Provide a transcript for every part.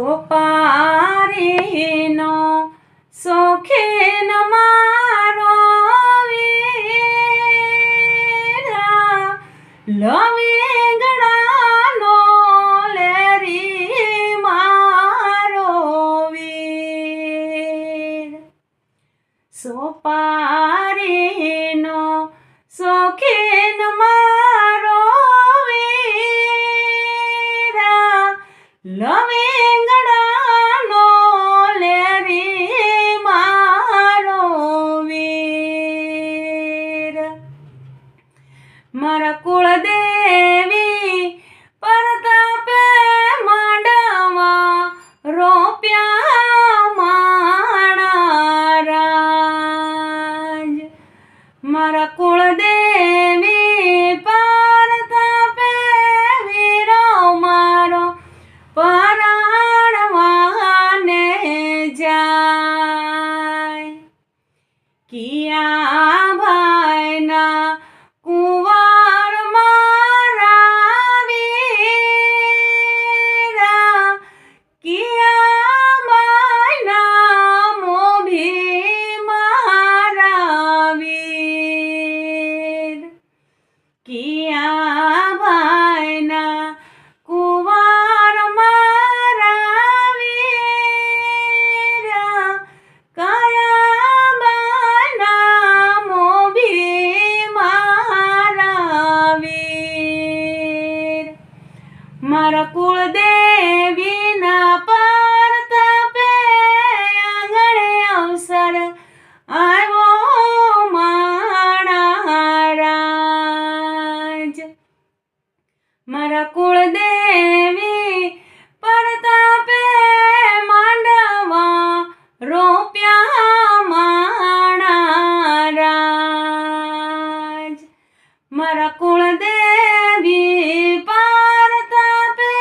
સોપારીનો શોખીન મારો વીરા, લવિંગડાનો લેરી મારો વીર. સોપારીનો શોખીન મારો વીરા, લવિંગડાનો લેરી મારો વીર. મારા કુળદેવી પરતાપે માંડવા રોપ્યા માણા રાજ. મારા કુળદેવી પરતાપે વીરો મારો પરાણવાને જાય. કિયા ભાઈના કુંવર મારા વીરા, કિયા ભાઈના મોભી મારા વીર. કિયા ભાઈના કુંવર મારા વીરા, કયા બાના મોભી મારા વીર. મારા કુળદેવીના પરતાપે આંગણે અવસર આવ્યો માણા રાજ. મારા કુળદેવી પરતાપે માંડવા રોપ્યા માણા રાજ. મારા કુળદેવી પરતાપે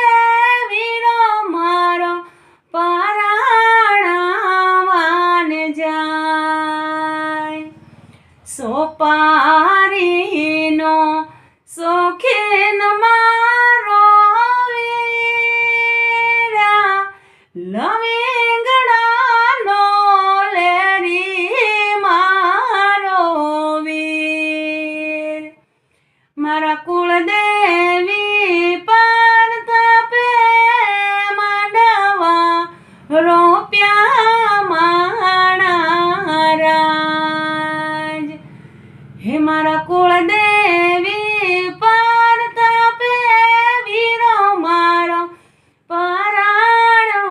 વીરો મારો પરાણવાન જાય. સોપારીનો શોખીન મારો વીરા, લવિંગડાનો લેરી મારો વીર. મારા કુળદેવી પરતાપે માંડવા